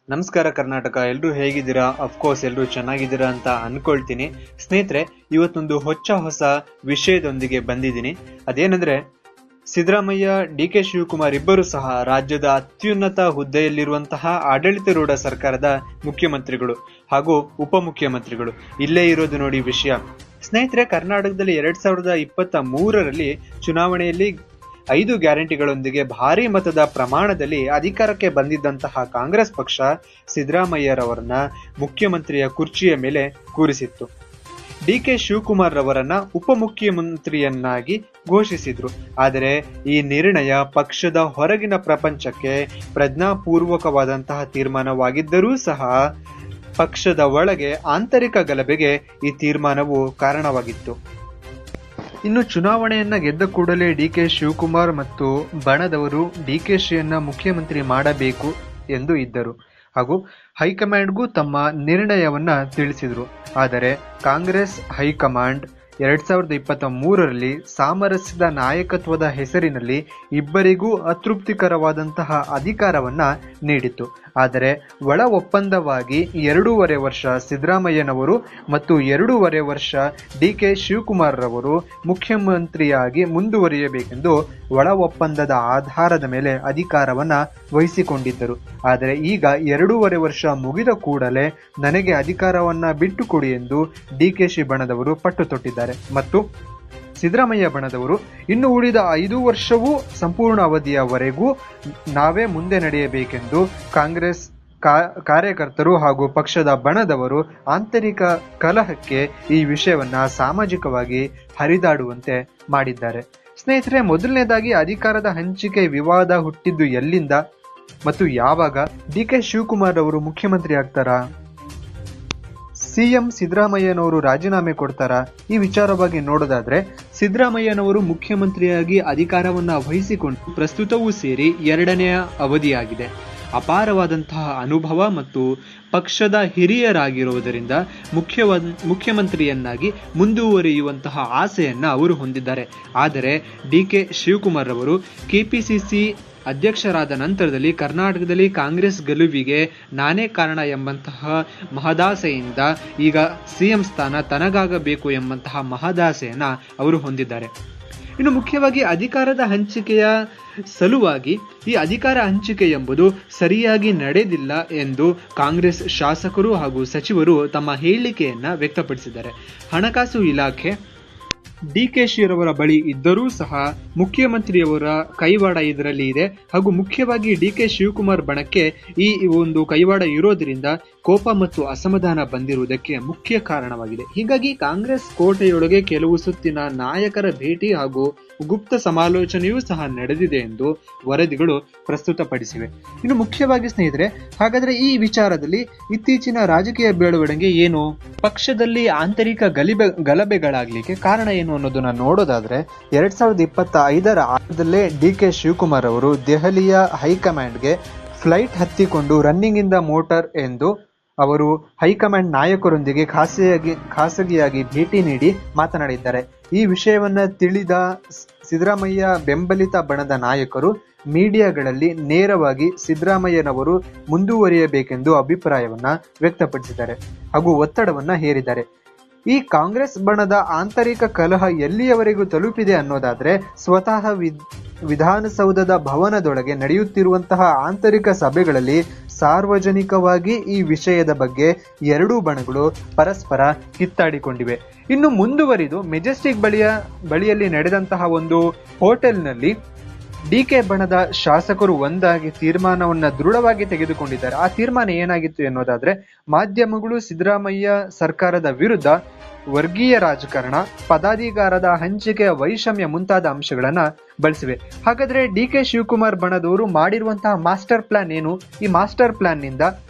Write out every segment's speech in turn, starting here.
ನಮಸ್ಕಾರ ಕರ್ನಾಟಕ. ಎಲ್ಲರೂ ಹೇಗಿದ್ದೀರಾ? ಅಫ್ಕೋರ್ಸ್ ಎಲ್ಲರೂ ಚೆನ್ನಾಗಿದ್ದೀರಾ ಅಂತ ಅನ್ಕೊಳ್ತೀನಿ. ಸ್ನೇಹಿತರೆ, ಇವತ್ತೊಂದು ಹೊಸ ವಿಷಯದೊಂದಿಗೆ ಬಂದಿದ್ದೀನಿ. ಅದೇನಂದ್ರೆ, ಸಿದ್ದರಾಮಯ್ಯ, ಡಿ.ಕೆ. ಶಿವಕುಮಾರ್ ಇಬ್ಬರು ಸಹ ರಾಜ್ಯದ ಅತ್ಯುನ್ನತ ಹುದ್ದೆಯಲ್ಲಿರುವಂತಹ ಆಡಳಿತಾರೂಢ ಸರ್ಕಾರದ ಮುಖ್ಯಮಂತ್ರಿಗಳು ಹಾಗೂ ಉಪಮುಖ್ಯಮಂತ್ರಿಗಳು. ಇಲ್ಲೇ ಇರೋದು ನೋಡಿ ವಿಷಯ. ಸ್ನೇಹಿತರೆ, ಕರ್ನಾಟಕದಲ್ಲಿ 2023ರಲ್ಲಿ ಚುನಾವಣೆಯಲ್ಲಿ 5 ಗ್ಯಾರಂಟಿಗಳೊಂದಿಗೆ ಭಾರಿ ಮತದ ಪ್ರಮಾಣದಲ್ಲಿ ಅಧಿಕಾರಕ್ಕೆ ಬಂದಿದ್ದಂತಹ ಕಾಂಗ್ರೆಸ್ ಪಕ್ಷ ಸಿದ್ದರಾಮಯ್ಯರವರನ್ನ ಮುಖ್ಯಮಂತ್ರಿಯ ಕುರ್ಚಿಯ ಮೇಲೆ ಕೂರಿಸಿತ್ತು. ಡಿ.ಕೆ. ಶಿವಕುಮಾರ್ ರವರನ್ನ ಉಪಮುಖ್ಯಮಂತ್ರಿಯನ್ನಾಗಿ ಘೋಷಿಸಿದ್ರು. ಆದರೆ ಈ ನಿರ್ಣಯ ಪಕ್ಷದ ಹೊರಗಿನ ಪ್ರಪಂಚಕ್ಕೆ ಪ್ರಜ್ಞಾಪೂರ್ವಕವಾದಂತಹ ತೀರ್ಮಾನವಾಗಿದ್ದರೂ ಸಹ ಪಕ್ಷದ ಒಳಗೆ ಆಂತರಿಕ ಗಲಭೆಗೆ ಈ ತೀರ್ಮಾನವು ಕಾರಣವಾಗಿತ್ತು. ಇನ್ನು ಚುನಾವಣೆಯನ್ನ ಗೆದ್ದ ಕೂಡಲೇ ಡಿ.ಕೆ. ಶಿವಕುಮಾರ್ ಮತ್ತು ಬಣದವರು ಡಿ.ಕೆ.ಶಿಯನ್ನ ಮುಖ್ಯಮಂತ್ರಿ ಮಾಡಬೇಕು ಎಂದು ಇದ್ದರು ಹಾಗೂ ಹೈಕಮಾಂಡ್ಗೂ ತಮ್ಮ ನಿರ್ಣಯವನ್ನ ತಿಳಿಸಿದ್ರು. ಆದರೆ ಕಾಂಗ್ರೆಸ್ ಹೈಕಮಾಂಡ್ 2023ರಲ್ಲಿ ಸಾಮರಸ್ಯದ ನಾಯಕತ್ವದ ಹೆಸರಿನಲ್ಲಿ ಇಬ್ಬರಿಗೂ ಅತೃಪ್ತಿಕರವಾದಂತಹ ಅಧಿಕಾರವನ್ನ ನೀಡಿತು. ಆದರೆ ಒಳ ಒಪ್ಪಂದವಾಗಿ 2.5 ವರ್ಷ ಸಿದ್ದರಾಮಯ್ಯನವರು ಮತ್ತು 2.5 ವರ್ಷ ಡಿ.ಕೆ. ಶಿವಕುಮಾರ್ ರವರು ಮುಖ್ಯಮಂತ್ರಿಯಾಗಿ ಮುಂದುವರಿಯಬೇಕೆಂದು ಒಳ ಒಪ್ಪಂದದ ಆಧಾರದ ಮೇಲೆ ಅಧಿಕಾರವನ್ನ ವಹಿಸಿಕೊಂಡಿದ್ದರು. ಆದರೆ ಈಗ 2.5 ವರ್ಷ ಮುಗಿದ ಕೂಡಲೇ ನನಗೆ ಅಧಿಕಾರವನ್ನ ಬಿಟ್ಟುಕೊಡಿ ಎಂದು ಡಿ.ಕೆ.ಶಿ ಬಣದವರು ಪಟ್ಟು ತೊಟ್ಟಿದ್ದಾರೆ ಮತ್ತು ಸಿದ್ದರಾಮಯ್ಯ ಬಣದವರು ಇನ್ನು ಉಳಿದ 5 ವರ್ಷವೂ ಸಂಪೂರ್ಣ ಅವಧಿಯವರೆಗೂ ನಾವೇ ಮುಂದೆ ನಡೆಯಬೇಕೆಂದು ಕಾಂಗ್ರೆಸ್ ಕಾರ್ಯಕರ್ತರು ಹಾಗೂ ಪಕ್ಷದ ಬಣದವರು ಆಂತರಿಕ ಕಲಹಕ್ಕೆ ಈ ವಿಷಯವನ್ನ ಸಾಮಾಜಿಕವಾಗಿ ಹರಿದಾಡುವಂತೆ ಮಾಡಿದ್ದಾರೆ. ಸ್ನೇಹಿತರೆ, ಮೊದಲನೇದಾಗಿ ಅಧಿಕಾರದ ಹಂಚಿಕೆ ವಿವಾದ ಹುಟ್ಟಿದ್ದು ಎಲ್ಲಿಂದ ಮತ್ತು ಯಾವಾಗ? ಡಿ.ಕೆ. ಶಿವಕುಮಾರ್ ಅವರು ಮುಖ್ಯಮಂತ್ರಿ ಆಗ್ತಾರಾ? ಸಿಎಂ ಸಿದ್ದರಾಮಯ್ಯನವರು ರಾಜೀನಾಮೆ ಕೊಡ್ತಾರಾ? ಈ ವಿಚಾರವಾಗಿ ನೋಡೋದಾದ್ರೆ, ಸಿದ್ದರಾಮಯ್ಯನವರು ಮುಖ್ಯಮಂತ್ರಿಯಾಗಿ ಅಧಿಕಾರವನ್ನ ವಹಿಸಿಕೊಂಡು ಪ್ರಸ್ತುತವೂ ಸೇರಿ 2ನೇ ಅವಧಿಯಾಗಿದೆ. ಅಪಾರವಾದಂತಹ ಅನುಭವ ಮತ್ತು ಪಕ್ಷದ ಹಿರಿಯರಾಗಿರುವುದರಿಂದ ಮುಖ್ಯಮಂತ್ರಿಯನ್ನಾಗಿ ಮುಂದುವರಿಯುವಂತಹ ಆಸೆಯನ್ನ ಅವರು ಹೊಂದಿದ್ದಾರೆ. ಆದರೆ ಡಿ.ಕೆ. ಶಿವಕುಮಾರ್ ಅವರು ಕೆಪಿಸಿಸಿ ಅಧ್ಯಕ್ಷರಾದ ನಂತರದಲ್ಲಿ ಕರ್ನಾಟಕದಲ್ಲಿ ಕಾಂಗ್ರೆಸ್ ಗೆಲುವಿಗೆ ನಾನೇ ಕಾರಣ ಎಂಬಂತಹ ಮಹದಾಸೆಯಿಂದ ಈಗ ಸಿಎಂ ಸ್ಥಾನ ತನಗಾಗಬೇಕು ಎಂಬಂತಹ ಮಹದಾಸೆಯನ್ನ ಅವರು ಹೊಂದಿದ್ದಾರೆ. ಇನ್ನು ಮುಖ್ಯವಾಗಿ ಅಧಿಕಾರದ ಹಂಚಿಕೆಯ ಸಲುವಾಗಿ ಈ ಅಧಿಕಾರ ಹಂಚಿಕೆ ಎಂಬುದು ಸರಿಯಾಗಿ ನಡೆದಿಲ್ಲ ಎಂದು ಕಾಂಗ್ರೆಸ್ ಶಾಸಕರು ಹಾಗೂ ಸಚಿವರು ತಮ್ಮ ಹೇಳಿಕೆಯನ್ನ ವ್ಯಕ್ತಪಡಿಸಿದ್ದಾರೆ. ಹಣಕಾಸು ಇಲಾಖೆ ಡಿ.ಕೆ.ಶಿರವರ ಬಳಿ ಇದ್ದರೂ ಸಹ ಮುಖ್ಯಮಂತ್ರಿಯವರ ಕೈವಾಡ ಇದರಲ್ಲಿ ಇದೆ ಹಾಗೂ ಮುಖ್ಯವಾಗಿ ಡಿ.ಕೆ. ಶಿವಕುಮಾರ್ ಬಣಕ್ಕೆ ಈ ಒಂದು ಕೈವಾಡ ಇರೋದ್ರಿಂದ ಕೋಪ ಮತ್ತು ಅಸಮಾಧಾನ ಬಂದಿರುವುದಕ್ಕೆ ಮುಖ್ಯ ಕಾರಣವಾಗಿದೆ. ಹೀಗಾಗಿ ಕಾಂಗ್ರೆಸ್ ಕೋಟೆಯೊಳಗೆ ಕೆಲವು ಸುತ್ತಿನ ನಾಯಕರ ಭೇಟಿ ಹಾಗೂ ಗುಪ್ತ ಸಮಾಲೋಚನೆಯೂ ಸಹ ನಡೆದಿದೆ ಎಂದು ವರದಿಗಳು ಪ್ರಸ್ತುತಪಡಿಸಿವೆ. ಇನ್ನು ಮುಖ್ಯವಾಗಿ ಸ್ನೇಹಿತರೆ, ಹಾಗಾದ್ರೆ ಈ ವಿಚಾರದಲ್ಲಿ ಇತ್ತೀಚಿನ ರಾಜಕೀಯ ಬೆಳವಣಿಗೆ ಏನು? ಪಕ್ಷದಲ್ಲಿ ಆಂತರಿಕ ಗಲಭೆಗಳಾಗ್ಲಿಕ್ಕೆ ಕಾರಣ ಏನು ಅನ್ನೋದನ್ನ ನೋಡೋದಾದ್ರೆ, 2025ರ ಆರಂಭದಲ್ಲೇ ಡಿ.ಕೆ. ಶಿವಕುಮಾರ್ ಅವರು ದೆಹಲಿಯ ಹೈಕಮಾಂಡ್ಗೆ ಫ್ಲೈಟ್ ಹತ್ತಿಕೊಂಡು ರನ್ನಿಂಗ್ ಇನ್ ದ ಮೋಟಾರ್ ಎಂದು ಅವರು ಹೈಕಮಾಂಡ್ ನಾಯಕರೊಂದಿಗೆ ಖಾಸಗಿಯಾಗಿ ಭೇಟಿ ನೀಡಿ ಮಾತನಾಡಿದ್ದಾರೆ. ಈ ವಿಷಯವನ್ನ ತಿಳಿದ ಸಿದ್ದರಾಮಯ್ಯ ಬೆಂಬಲಿತ ಬಣದ ನಾಯಕರು ಮೀಡಿಯಾಗಳಲ್ಲಿ ನೇರವಾಗಿ ಸಿದ್ದರಾಮಯ್ಯನವರು ಮುಂದುವರಿಯಬೇಕೆಂದು ಅಭಿಪ್ರಾಯವನ್ನ ವ್ಯಕ್ತಪಡಿಸಿದ್ದಾರೆ ಹಾಗೂ ಒತ್ತಡವನ್ನ ಹೇರಿದ್ದಾರೆ. ಈ ಕಾಂಗ್ರೆಸ್ ಬಣದ ಆಂತರಿಕ ಕಲಹ ಎಲ್ಲಿಯವರೆಗೂ ತಲುಪಿದೆ ಅನ್ನೋದಾದ್ರೆ, ಸ್ವತಃ ವಿಧಾನಸೌಧದ ಭವನದೊಳಗೆ ನಡೆಯುತ್ತಿರುವಂತಹ ಆಂತರಿಕ ಸಭೆಗಳಲ್ಲಿ ಸಾರ್ವಜನಿಕವಾಗಿ ಈ ವಿಷಯದ ಬಗ್ಗೆ ಎರಡೂ ಬಣಗಳು ಪರಸ್ಪರ ಕಿತ್ತಾಡಿಕೊಂಡಿವೆ. ಇನ್ನು ಮುಂದುವರಿದು ಮೆಜೆಸ್ಟಿಕ್ ಬಳಿಯಲ್ಲಿ ನಡೆದಂತಹ ಒಂದು ಹೋಟೆಲ್ನಲ್ಲಿ ಡಿ.ಕೆ. ಬಣದ ಶಾಸಕರು ಒಂದಾಗಿ ತೀರ್ಮಾನವನ್ನ ದೃಢವಾಗಿ ತೆಗೆದುಕೊಂಡಿದ್ದಾರೆ. ಆ ತೀರ್ಮಾನ ಏನಾಗಿತ್ತು ಎನ್ನುವುದಾದ್ರೆ, ಮಾಧ್ಯಮಗಳು ಸಿದ್ದರಾಮಯ್ಯ ಸರ್ಕಾರದ ವಿರುದ್ಧ ವರ್ಗೀಯ ರಾಜಕಾರಣ, ಪದಾಧಿಕಾರದ ಹಂಚಿಕೆಯ ವೈಷಮ್ಯ ಮುಂತಾದ ಅಂಶಗಳನ್ನ ಬಳಸಿವೆ. ಹಾಗಾದ್ರೆ ಡಿ.ಕೆ. ಶಿವಕುಮಾರ್ ಬಣದವರು ಮಾಡಿರುವಂತಹ ಮಾಸ್ಟರ್ ಪ್ಲಾನ್ ಏನು? ಈ ಮಾಸ್ಟರ್ ಪ್ಲಾನ್ ನಿಂದ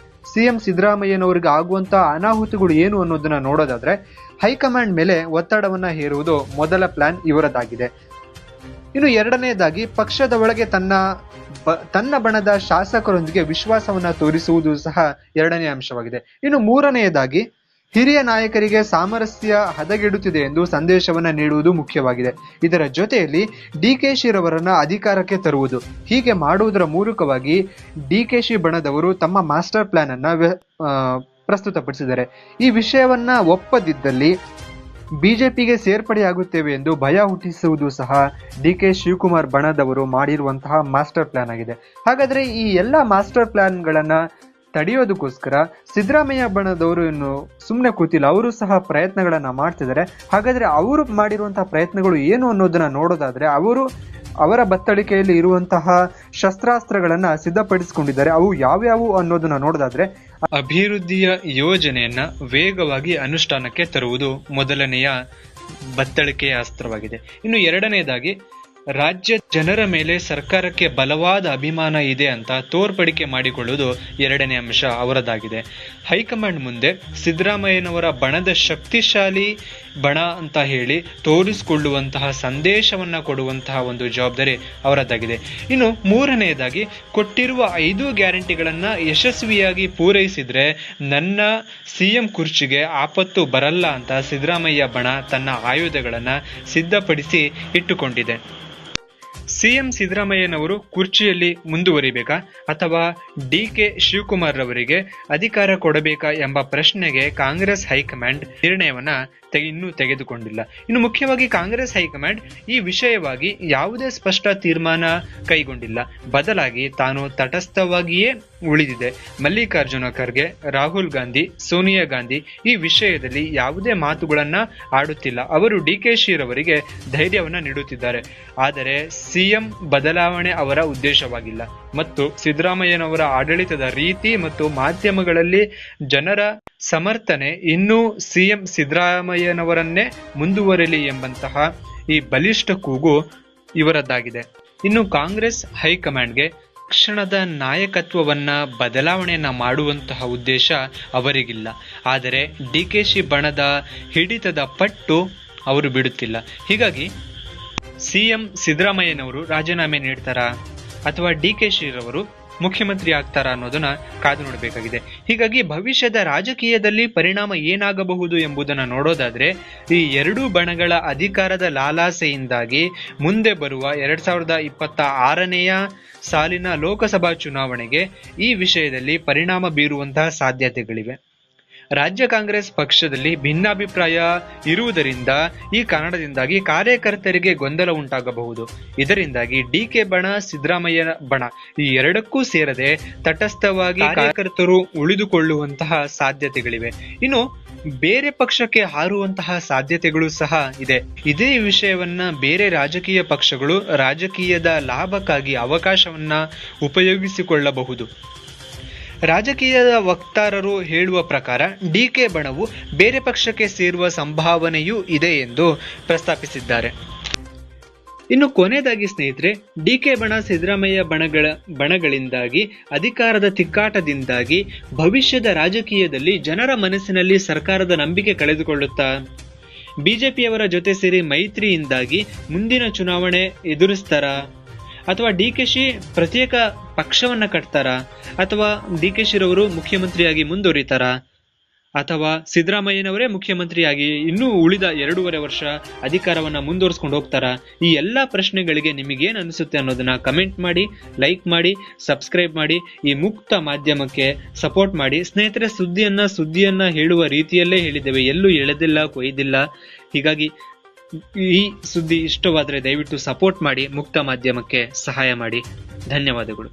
ಸಿಎಂ ಸಿದ್ದರಾಮಯ್ಯನವರಿಗೆ ಆಗುವಂತಹ ಅನಾಹುತಗಳು ಏನು ಅನ್ನೋದನ್ನ ನೋಡೋದಾದ್ರೆ, ಹೈಕಮಾಂಡ್ ಮೇಲೆ ಒತ್ತಡವನ್ನ ಹೇರುವುದು ಮೊದಲ ಪ್ಲಾನ್ ಇವರದಾಗಿದೆ. ಇನ್ನು ಎರಡನೆಯದಾಗಿ ಪಕ್ಷದ ಒಳಗೆ ತನ್ನ ಬಣದ ಶಾಸಕರೊಂದಿಗೆ ವಿಶ್ವಾಸವನ್ನ ತೋರಿಸುವುದು ಸಹ ಎರಡನೇ ಅಂಶವಾಗಿದೆ. ಇನ್ನು ಮೂರನೆಯದಾಗಿ ಹಿರಿಯ ನಾಯಕರಿಗೆ ಸಾಮರಸ್ಯ ಹದಗೆಡುತ್ತಿದೆ ಎಂದು ಸಂದೇಶವನ್ನ ನೀಡುವುದು ಮುಖ್ಯವಾಗಿದೆ. ಇದರ ಜೊತೆಯಲ್ಲಿ ಡಿಕೆಶಿ ರವರನ್ನ ಅಧಿಕಾರಕ್ಕೆ ತರುವುದು. ಹೀಗೆ ಮಾಡುವುದರ ಮೂಲಕವಾಗಿ ಡಿಕೆಶಿ ಬಣದವರು ತಮ್ಮ ಮಾಸ್ಟರ್ ಪ್ಲಾನ್ ಅನ್ನ ಪ್ರಸ್ತುತಪಡಿಸಿದ್ದಾರೆ. ಈ ವಿಷಯವನ್ನ ಒಪ್ಪದಿದ್ದಲ್ಲಿ ಬಿಜೆಪಿಗೆ ಸೇರ್ಪಡೆಯಾಗುತ್ತೇವೆ ಎಂದು ಭಯ ಹುಟ್ಟಿಸುವುದು ಸಹ ಡಿಕೆ ಶಿವಕುಮಾರ್ ಬಣದವರು ಮಾಡಿರುವಂತಹ ಮಾಸ್ಟರ್ ಪ್ಲಾನ್ ಆಗಿದೆ. ಹಾಗಾದ್ರೆ ಈ ಎಲ್ಲಾ ಮಾಸ್ಟರ್ ಪ್ಲಾನ್ಗಳನ್ನ ತಡೆಯೋದಕ್ಕೋಸ್ಕರ ಸಿದ್ದರಾಮಯ್ಯ ಬಣದವರು ಇನ್ನು ಸುಮ್ಮನೆ ಕೂತಿಲ್ಲ, ಅವರು ಸಹ ಪ್ರಯತ್ನಗಳನ್ನ ಮಾಡ್ತಿದ್ದಾರೆ. ಹಾಗಾದ್ರೆ ಅವರು ಮಾಡಿರುವಂತಹ ಪ್ರಯತ್ನಗಳು ಏನು ಅನ್ನೋದನ್ನ ನೋಡೋದಾದ್ರೆ ಅವರ ಬತ್ತಳಿಕೆಯಲ್ಲಿ ಇರುವಂತಹ ಶಸ್ತ್ರಾಸ್ತ್ರಗಳನ್ನ ಸಿದ್ಧಪಡಿಸಿಕೊಂಡಿದ್ದಾರೆ. ಅವು ಯಾವ್ಯಾವು ಅನ್ನೋದನ್ನ ನೋಡೋದಾದ್ರೆ, ಅಭಿವೃದ್ಧಿಯ ಯೋಜನೆಯನ್ನ ವೇಗವಾಗಿ ಅನುಷ್ಠಾನಕ್ಕೆ ತರುವುದು ಮೊದಲನೆಯ ಬತ್ತಳಿಕೆಯ ಅಸ್ತ್ರವಾಗಿದೆ. ಇನ್ನು ಎರಡನೆಯದಾಗಿ, ರಾಜ್ಯ ಜನರ ಮೇಲೆ ಸರ್ಕಾರಕ್ಕೆ ಬಲವಾದ ಅಭಿಮಾನ ಇದೆ ಅಂತ ತೋರ್ಪಡಿಕೆ ಮಾಡಿಕೊಳ್ಳುವುದು ಎರಡನೇ ಅಂಶ ಅವರದಾಗಿದೆ. ಹೈಕಮಾಂಡ್ ಮುಂದೆ ಸಿದ್ದರಾಮಯ್ಯನವರ ಬಣದ ಶಕ್ತಿಶಾಲಿ ಬಣ ಅಂತ ಹೇಳಿ ತೋರಿಸಿಕೊಳ್ಳುವಂತಹ ಸಂದೇಶವನ್ನ ಕೊಡುವಂತಹ ಒಂದು ಜವಾಬ್ದಾರಿ ಅವರದ್ದಾಗಿದೆ. ಇನ್ನು ಮೂರನೆಯದಾಗಿ, ಕೊಟ್ಟಿರುವ 5 ಗ್ಯಾರಂಟಿಗಳನ್ನ ಯಶಸ್ವಿಯಾಗಿ ಪೂರೈಸಿದ್ರೆ ನನ್ನ ಸಿಎಂ ಕುರ್ಚಿಗೆ ಆಪತ್ತು ಬರಲ್ಲ ಅಂತ ಸಿದ್ದರಾಮಯ್ಯ ಬಣ ತನ್ನ ಆಯುಧಗಳನ್ನ ಸಿದ್ಧಪಡಿಸಿ ಇಟ್ಟುಕೊಂಡಿದೆ. ಸಿಎಂ ಸಿದ್ದರಾಮಯ್ಯನವರು ಕುರ್ಚಿಯಲ್ಲಿ ಮುಂದುವರಿಬೇಕಾ ಅಥವಾ ಡಿಕೆ ಶಿವಕುಮಾರ್ ರವರಿಗೆ ಅಧಿಕಾರ ಕೊಡಬೇಕಾ ಎಂಬ ಪ್ರಶ್ನೆಗೆ ಕಾಂಗ್ರೆಸ್ ಹೈಕಮಾಂಡ್ ನಿರ್ಣಯವನ್ನ ಇನ್ನೂ ತೆಗೆದುಕೊಂಡಿಲ್ಲ. ಇನ್ನು ಮುಖ್ಯವಾಗಿ ಕಾಂಗ್ರೆಸ್ ಹೈಕಮಾಂಡ್ ಈ ವಿಷಯವಾಗಿ ಯಾವುದೇ ಸ್ಪಷ್ಟ ತೀರ್ಮಾನ ಕೈಗೊಂಡಿಲ್ಲ. ಬದಲಾಗಿ ತಾನು ತಟಸ್ಥವಾಗಿಯೇ ಉಳಿದಿದೆ. ಮಲ್ಲಿಕಾರ್ಜುನ ಖರ್ಗೆ, ರಾಹುಲ್ ಗಾಂಧಿ, ಸೋನಿಯಾ ಗಾಂಧಿ ಈ ವಿಷಯದಲ್ಲಿ ಯಾವುದೇ ಮಾತುಗಳನ್ನ ಆಡುತ್ತಿಲ್ಲ. ಅವರು ಡಿಕೆಶಿ ರವರಿಗೆ ಧೈರ್ಯವನ್ನ ನೀಡುತ್ತಿದ್ದಾರೆ. ಆದರೆ ಸಿಎಂ ಬದಲಾವಣೆ ಅವರ ಉದ್ದೇಶವಾಗಿಲ್ಲ ಮತ್ತು ಸಿದ್ದರಾಮಯ್ಯನವರ ಆಡಳಿತದ ರೀತಿ ಮತ್ತು ಮಾಧ್ಯಮಗಳಲ್ಲಿ ಜನರ ಸಮರ್ಥನೆ ಇನ್ನೂ ಸಿಎಂ ಸಿದ್ದರಾಮಯ್ಯನವರನ್ನೇ ಮುಂದುವರೆಯಲಿ ಎಂಬಂತಹ ಈ ಬಲಿಷ್ಠ ಕೂಗು ಇವರದ್ದಾಗಿದೆ. ಇನ್ನು ಕಾಂಗ್ರೆಸ್ ಹೈಕಮಾಂಡ್ಗೆ ಕ್ಷಣದ ನಾಯಕತ್ವವನ್ನ ಬದಲಾವಣೆಯನ್ನ ಮಾಡುವಂತಹ ಉದ್ದೇಶ ಅವರಿಗಿಲ್ಲ. ಆದರೆ ಡಿಕೆಶಿ ಬಣದ ಹಿಡಿತದ ಪಟ್ಟು ಅವರು ಬಿಡುತ್ತಿಲ್ಲ. ಹೀಗಾಗಿ ಸಿಎಂ ಸಿದ್ದರಾಮಯ್ಯನವರು ರಾಜೀನಾಮೆ ನೀಡ್ತಾರಾ ಅಥವಾ ಡಿಕೆಶಿ ರವರು ಮುಖ್ಯಮಂತ್ರಿ ಆಗ್ತಾರಾ ಅನ್ನೋದನ್ನ ಕಾದು ನೋಡಬೇಕಾಗಿದೆ. ಹೀಗಾಗಿ ಭವಿಷ್ಯದ ರಾಜಕೀಯದಲ್ಲಿ ಪರಿಣಾಮ ಏನಾಗಬಹುದು ಎಂಬುದನ್ನು ನೋಡೋದಾದ್ರೆ, ಈ ಎರಡೂ ಬಣಗಳ ಅಧಿಕಾರದ ಲಾಲಾಸೆಯಿಂದಾಗಿ ಮುಂದೆ ಬರುವ 2026ನೇ ಸಾಲಿನ ಲೋಕಸಭಾ ಚುನಾವಣೆಗೆ ಈ ವಿಷಯದಲ್ಲಿ ಪರಿಣಾಮ ಬೀರುವಂತಹ ಸಾಧ್ಯತೆಗಳಿವೆ. ರಾಜ್ಯ ಕಾಂಗ್ರೆಸ್ ಪಕ್ಷದಲ್ಲಿ ಭಿನ್ನಾಭಿಪ್ರಾಯ ಇರುವುದರಿಂದ ಈ ಕಾರಣದಿಂದಾಗಿ ಕಾರ್ಯಕರ್ತರಿಗೆ ಗೊಂದಲ ಉಂಟಾಗಬಹುದು. ಇದರಿಂದಾಗಿ ಡಿಕೆ ಬಣ, ಸಿದ್ದರಾಮಯ್ಯ ಬಣ ಈ ಎರಡಕ್ಕೂ ಸೇರದೆ ತಟಸ್ಥವಾಗಿ ಕಾರ್ಯಕರ್ತರು ಉಳಿದುಕೊಳ್ಳುವಂತಹ ಸಾಧ್ಯತೆಗಳಿವೆ. ಇನ್ನು ಬೇರೆ ಪಕ್ಷಕ್ಕೆ ಹಾರುವಂತಹ ಸಾಧ್ಯತೆಗಳು ಸಹ ಇದೆ. ಇದೇ ವಿಷಯವನ್ನ ಬೇರೆ ರಾಜಕೀಯ ಪಕ್ಷಗಳು ರಾಜಕೀಯದ ಲಾಭಕ್ಕಾಗಿ ಅವಕಾಶವನ್ನ ಉಪಯೋಗಿಸಿಕೊಳ್ಳಬಹುದು. ರಾಜಕೀಯದ ವಕ್ತಾರರು ಹೇಳುವ ಪ್ರಕಾರ ಡಿಕೆ ಬಣವು ಬೇರೆ ಪಕ್ಷಕ್ಕೆ ಸೇರುವ ಸಂಭಾವನೆಯೂ ಇದೆ ಎಂದು ಪ್ರಸ್ತಾಪಿಸಿದ್ದಾರೆ. ಇನ್ನು ಕೊನೆಯದಾಗಿ ಸ್ನೇಹಿತರೆ, ಡಿಕೆ ಬಣ, ಸಿದ್ದರಾಮಯ್ಯ ಬಣಗಳಿಂದಾಗಿ ಅಧಿಕಾರದ ತಿಕ್ಕಾಟದಿಂದಾಗಿ ಭವಿಷ್ಯದ ರಾಜಕೀಯದಲ್ಲಿ ಜನರ ಮನಸ್ಸಿನಲ್ಲಿ ಸರ್ಕಾರದ ನಂಬಿಕೆ ಕಳೆದುಕೊಳ್ಳುತ್ತಾ ಬಿಜೆಪಿಯವರ ಜೊತೆ ಸೇರಿ ಮೈತ್ರಿಯಿಂದಾಗಿ ಮುಂದಿನ ಚುನಾವಣೆ ಎದುರಿಸ್ತಾರಾ ಅಥವಾ ಡಿಕೆಶಿ ಪ್ರತ್ಯೇಕ ಪಕ್ಷವನ್ನ ಕಟ್ತಾರಾ ಅಥವಾ ಡಿಕೆಶಿ ರವರು ಮುಖ್ಯಮಂತ್ರಿಯಾಗಿ ಮುಂದುವರಿತಾರಾ ಅಥವಾ ಸಿದ್ದರಾಮಯ್ಯನವರೇ ಮುಖ್ಯಮಂತ್ರಿಯಾಗಿ ಇನ್ನೂ ಉಳಿದ 2.5 ವರ್ಷ ಅಧಿಕಾರವನ್ನ ಮುಂದುವರಿಸಿಕೊಂಡು ಹೋಗ್ತಾರಾ? ಈ ಎಲ್ಲಾ ಪ್ರಶ್ನೆಗಳಿಗೆ ನಿಮಗೇನು ಅನಿಸುತ್ತೆ ಅನ್ನೋದನ್ನ ಕಮೆಂಟ್ ಮಾಡಿ, ಲೈಕ್ ಮಾಡಿ, ಸಬ್ಸ್ಕ್ರೈಬ್ ಮಾಡಿ, ಈ ಮುಕ್ತ ಮಾಧ್ಯಮಕ್ಕೆ ಸಪೋರ್ಟ್ ಮಾಡಿ. ಸ್ನೇಹಿತರೆ, ಸುದ್ದಿಯನ್ನ ಹೇಳುವ ರೀತಿಯಲ್ಲೇ ಹೇಳಿದ್ದೇವೆ, ಎಲ್ಲೂ ಎಳೆದಿಲ್ಲ, ಕೊಯ್ದಿಲ್ಲ. ಹೀಗಾಗಿ ಈ ಸುದ್ದಿ ಇಷ್ಟವಾದರೆ ದಯವಿಟ್ಟು ಸಪೋರ್ಟ್ ಮಾಡಿ, ಮುಕ್ತ ಮಾಧ್ಯಮಕ್ಕೆ ಸಹಾಯ ಮಾಡಿ. ಧನ್ಯವಾದಗಳು.